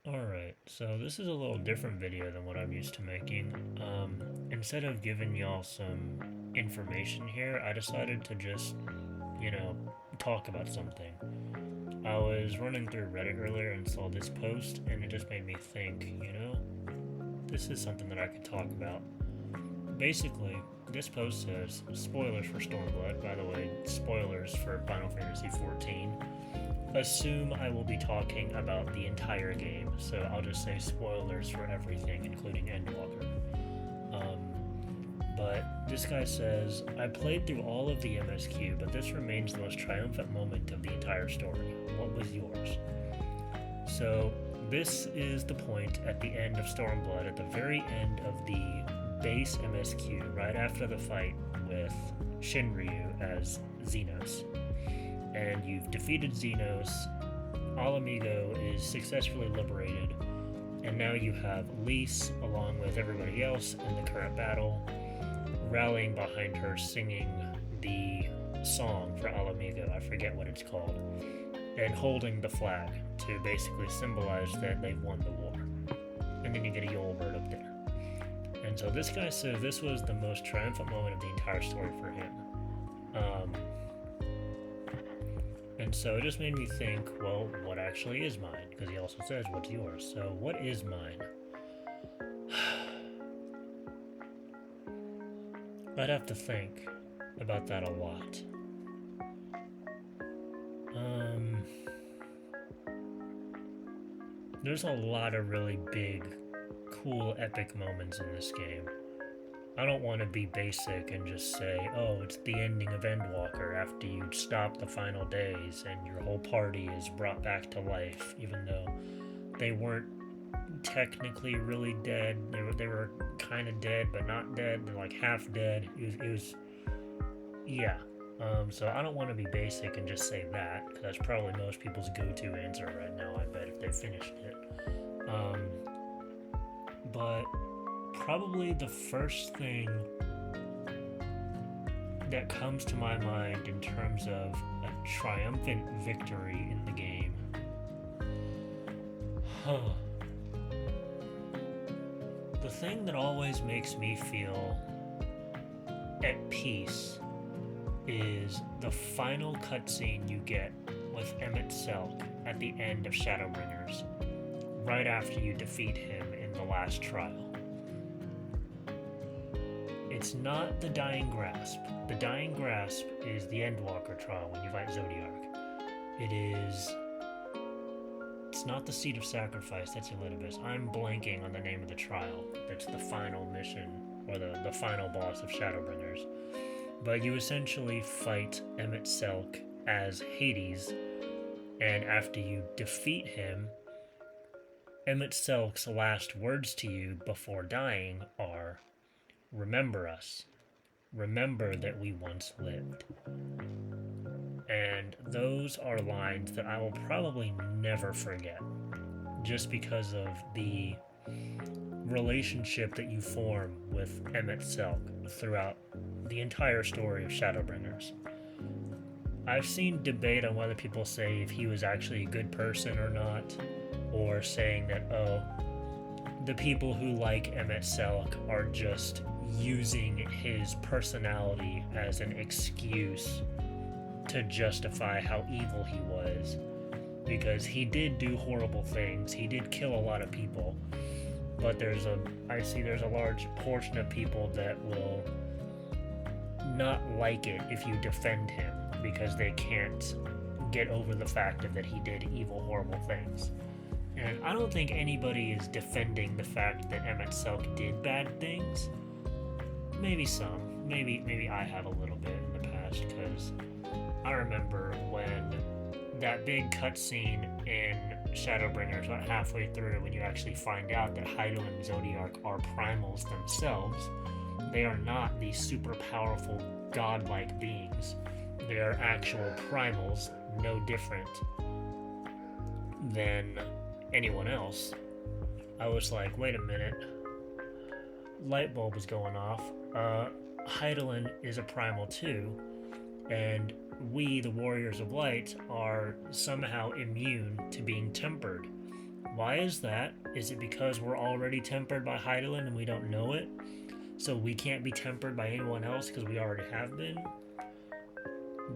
Alright, so this is a little different video than what I'm used to making. Instead of giving y'all some information here, I decided to just, you know, talk about something. I was running through Reddit earlier and saw this post, and it just made me think, this is something that I could talk about. Basically, this post says, spoilers for Stormblood, by the way, spoilers for Final Fantasy XIV. Assume I will be talking about the entire game, so I'll just say spoilers for everything, including Endwalker. But this guy says, I played through all of the MSQ, but this remains the most triumphant moment of the entire story. What was yours? So, this is the point at the end of Stormblood, at the very end of the base MSQ, right after the fight with Shinryu as Xenos. And you've defeated Xenos, Alamigo is successfully liberated, and now you have Lise, along with everybody else in the current battle, rallying behind her, singing the song for Alamigo, I forget what it's called, and holding the flag to basically symbolize that they've won the war. And then you get a Yule bird up there. And so this guy says this was the most triumphant moment of the entire story for him. And so it just made me think, well, what actually is mine? Because he also says, what's yours? So what is mine? I'd have to think about that a lot. There's a lot of really big, cool, epic moments in this game. I don't want to be basic and just say, oh, it's the ending of Endwalker after you stop the final days and your whole party is brought back to life, even though they weren't technically really dead. They were kind of dead, but not dead. They're like half dead. It was yeah. So I don't want to be basic and just say that, because that's probably most people's go-to answer right now, I bet, if they finished it. But probably the first thing that comes to my mind in terms of a triumphant victory in the game. The thing that always makes me feel at peace is the final cutscene you get with Emmett Selk at the end of Shadowbringers, right after you defeat him in the last trial. It's not the Dying Grasp. The Dying Grasp is the Endwalker trial when you fight Zodiark. It's not the Seat of Sacrifice, that's Elidibus. I'm blanking on the name of the trial. That's the final mission, or the final boss of Shadowbringers. But you essentially fight Emmett Selk as Hades, and after you defeat him, Emmett Selk's last words to you before dying are, remember us. Remember that we once lived. And those are lines that I will probably never forget, just because of the relationship that you form with Emmett Selk throughout the entire story of Shadowbringers. I've seen debate on whether people say if he was actually a good person or not, or saying that, oh, the people who like Emmett Selk are just using his personality as an excuse to justify how evil he was, because he did do horrible things, he did kill a lot of people, but I see there's a large portion of people that will not like it if you defend him, because they can't get over the fact that he did evil, horrible things. And I don't think anybody is defending the fact that Emmett Selk did bad things. Maybe some. Maybe I have a little bit in the past, because I remember when that big cutscene in Shadowbringers, about halfway through, when you actually find out that Hydo and Zodiark are primals themselves. They are not these super powerful, godlike beings. They are actual primals, no different than anyone else. I was like, wait a minute. Light bulb is going off. Hydaelyn is a primal too, and we, the Warriors of Light, are somehow immune to being tempered Why is that? Is it because we're already tempered by Hydaelyn and we don't know it? So we can't be tempered by anyone else because we already have been?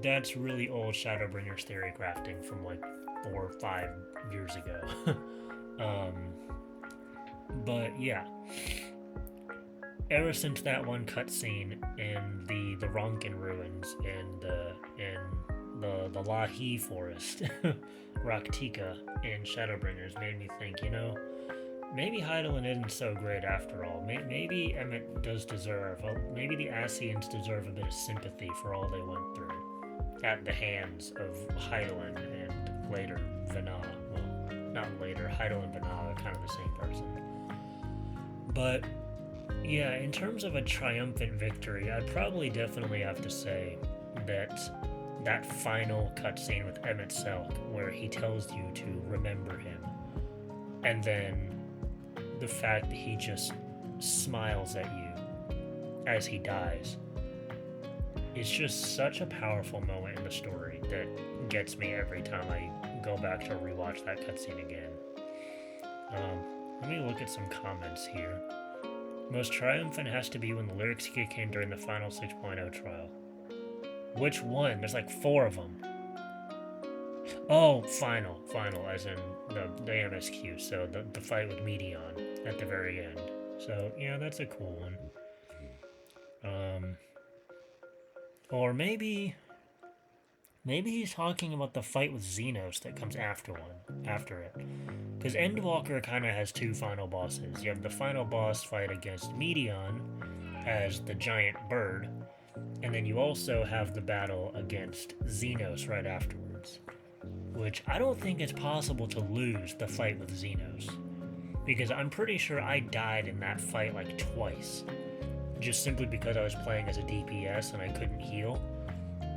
That's really old Shadowbringers theory crafting from like 4 or 5 years ago. But yeah, ever since that one cutscene in the Ronkin ruins and the Lahi forest, Raktika in Shadowbringers made me think, maybe Hydaelyn isn't so great after all. Maybe Emmett does deserve, maybe the Ascians deserve a bit of sympathy for all they went through at the hands of Hydaelyn and later Vana. Well, not later, Hydaelyn and Vana are kind of the same person. But yeah, in terms of a triumphant victory, I'd probably definitely have to say that final cutscene with Emmett Selk, where he tells you to remember him, and then the fact that he just smiles at you as he dies. It's just such a powerful moment in the story that gets me every time I go back to rewatch that cutscene again. Let me look at some comments here. Most triumphant has to be when the lyrics kick in during the final 6.0 trial. Which one? There's like 4 of them. Oh, final, as in the MSQ, so the fight with Medion at the very end. So, yeah, that's a cool one. Or maybe he's talking about the fight with Xenos that comes after it. Because Endwalker kind of has 2 final bosses. You have the final boss fight against Medion as the giant bird, and then you also have the battle against Xenos right afterwards. Which I don't think it's possible to lose the fight with Xenos. Because I'm pretty sure I died in that fight like twice. Just simply because I was playing as a DPS and I couldn't heal.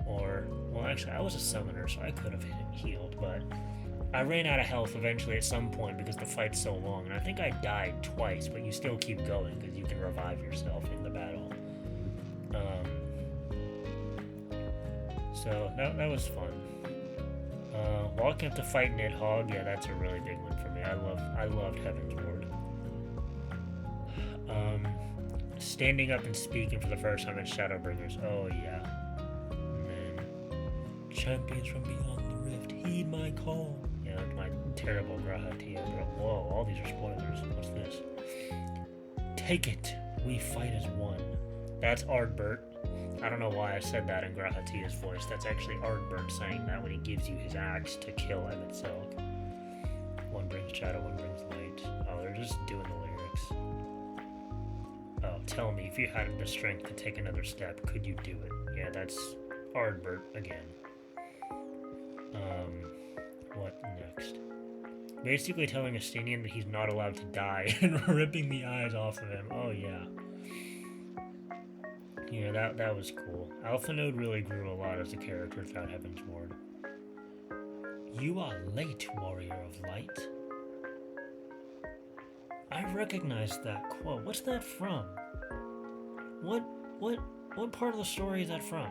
Or, well, actually, I was a summoner, so I could have healed, but I ran out of health eventually at some point because the fight's so long, and I think I died twice, but you still keep going because you can revive yourself in the battle. So that was fun. Walking up to fight Nidhogg, yeah, that's a really big one for me. I loved Heaven's Ward. Standing up and speaking for the first time in Shadowbringers, oh yeah. Man, champions from beyond the rift, heed my call. Yeah, my terrible Grahatia. Whoa, all these are spoilers. What's this? Take it, we fight as one. That's Ardbert. I don't know why I said that in Grahatia's voice. That's actually Ardbert saying that when he gives you his axe to kill Emmett Selk. One brings shadow, one brings light. Oh, they're just doing the lyrics. Oh, tell me, if you had the strength to take another step, could you do it? Yeah, that's Ardbert again. What next? Basically telling Estinian that he's not allowed to die and ripping the eyes off of him. Oh, yeah. Yeah, that was cool. Alphanode really grew a lot as a character throughout Heaven's Ward. You are late, Warrior of Light. I recognize that quote. What's that from? What part of the story is that from?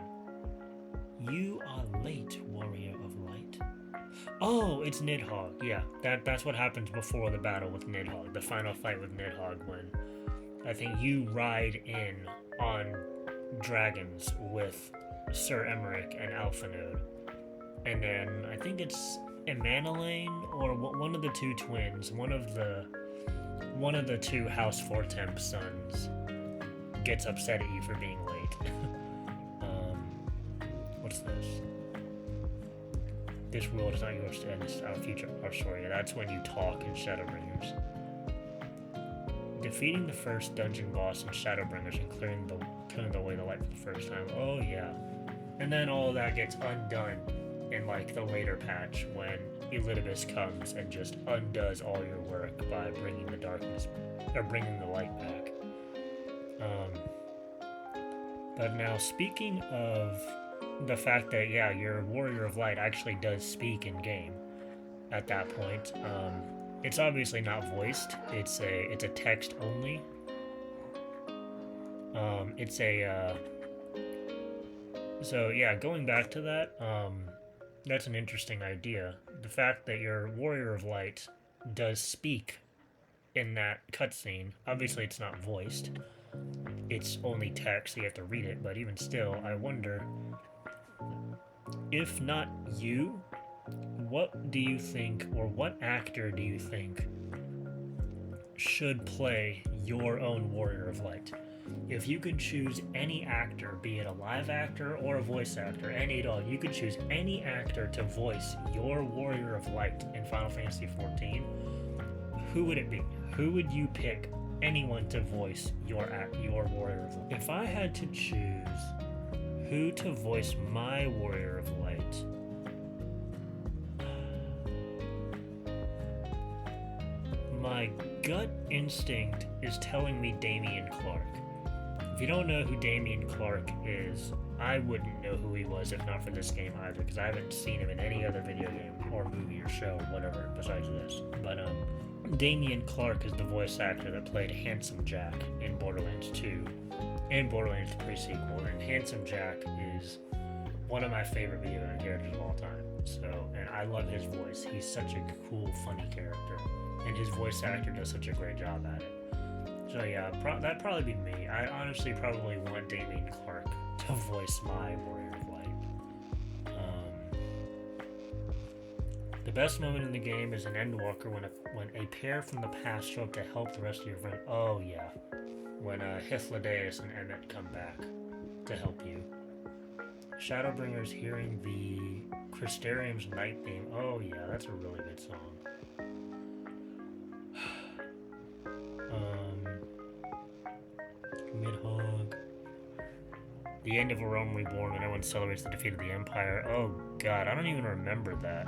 You are late, Warrior of Light. Oh, it's Nidhogg. Yeah, that's what happens before the battle with Nidhogg. The final fight with Nidhogg, when I think you ride in on dragons with Sir Emmerich and Alphanode, and then I think it's Emanelaine or one of the 2 twins, one of the 2 House Fortemp sons gets upset at you for being late. What's this? This world is not yours to end. This is our story. Yeah, that's when you talk in Shadowbringers. Defeating the first dungeon boss in Shadowbringers and clearing the way to light for the first time. Oh yeah. And then all of that gets undone in like the later patch when Elidibus comes and just undoes all your work by bringing the darkness or bringing the light back. But now, speaking of the fact that your Warrior of Light actually does speak in game at that point, it's obviously not voiced. It's a text only. So yeah, going back to that, that's an interesting idea. The fact that your Warrior of Light does speak in that cutscene. Obviously, it's not voiced, it's only text, so you have to read it, but even still, I wonder, if not you, what do you think, or what actor do you think should play your own Warrior of Light? If you could choose any actor, be it a live actor or a voice actor, any at all, you could choose any actor to voice your Warrior of Light in Final Fantasy XIV, who would it be? Who would you pick anyone to voice your Warrior of Light? If I had to choose who to voice my Warrior of Light, my gut instinct is telling me Damien Clark. If you don't know who Damien Clark is, I wouldn't know who he was if not for this game either, because I haven't seen him in any other video game or movie or show or whatever besides this. But Damien Clark is the voice actor that played Handsome Jack in Borderlands 2 and Borderlands 3 sequel, and Handsome Jack is one of my favorite video game characters of all time. So, and I love his voice. He's such a cool, funny character, and his voice actor does such a great job at it. So yeah, that'd probably be me. I honestly probably want Damien Clark to voice my Warrior of Light. The best moment in the game is an Endwalker when a pair from the past show up to help the rest of your friends. Oh yeah, when Hythlodaeus and Emmett come back to help you. Shadowbringers hearing the Crystarium's night theme. Oh yeah, that's a really good song. Midhog. The end of A Realm Reborn when everyone celebrates the defeat of the Empire. Oh god, I don't even remember that.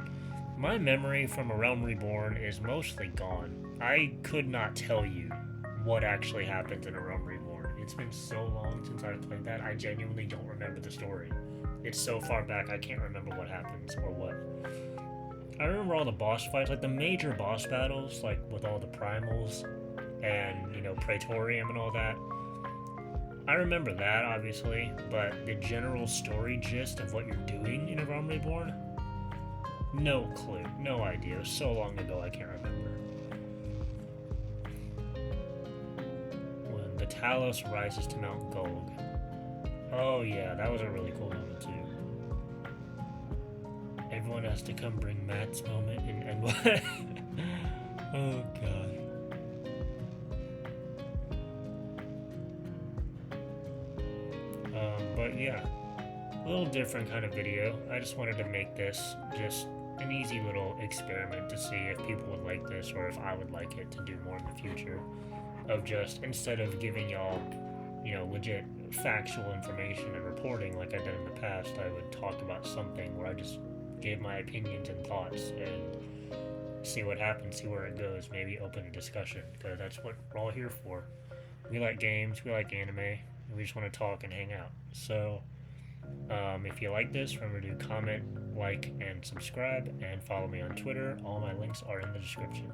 My memory from A Realm Reborn is mostly gone. I could not tell you what actually happens in A Realm Reborn. It's been so long since I've played that, I genuinely don't remember the story. It's so far back, I can't remember what happens or what. I remember all the boss fights, like the major boss battles, like with all the primals and, you know, Praetorium and all that. I remember that, obviously, but the general story gist of what you're doing in A Realm Reborn? No clue, no idea. It was so long ago, I can't remember. When the Talos rises to Mount Gulg. Oh yeah, that was a really cool moment too. Everyone has to come bring Matt's moment and what? Oh god. But yeah, a little different kind of video. I just wanted to make this just an easy little experiment to see if people would like this or if I would like it to do more in the future. Of just, instead of giving y'all, you know, legit factual information and reporting like I did in the past, I would talk about something where I just gave my opinions and thoughts and see what happens, see where it goes, maybe open a discussion, because that's what we're all here for. We like games, we like anime, and we just want to talk and hang out. So, if you like this, remember to comment, like, and subscribe, and follow me on Twitter. All my links are in the description.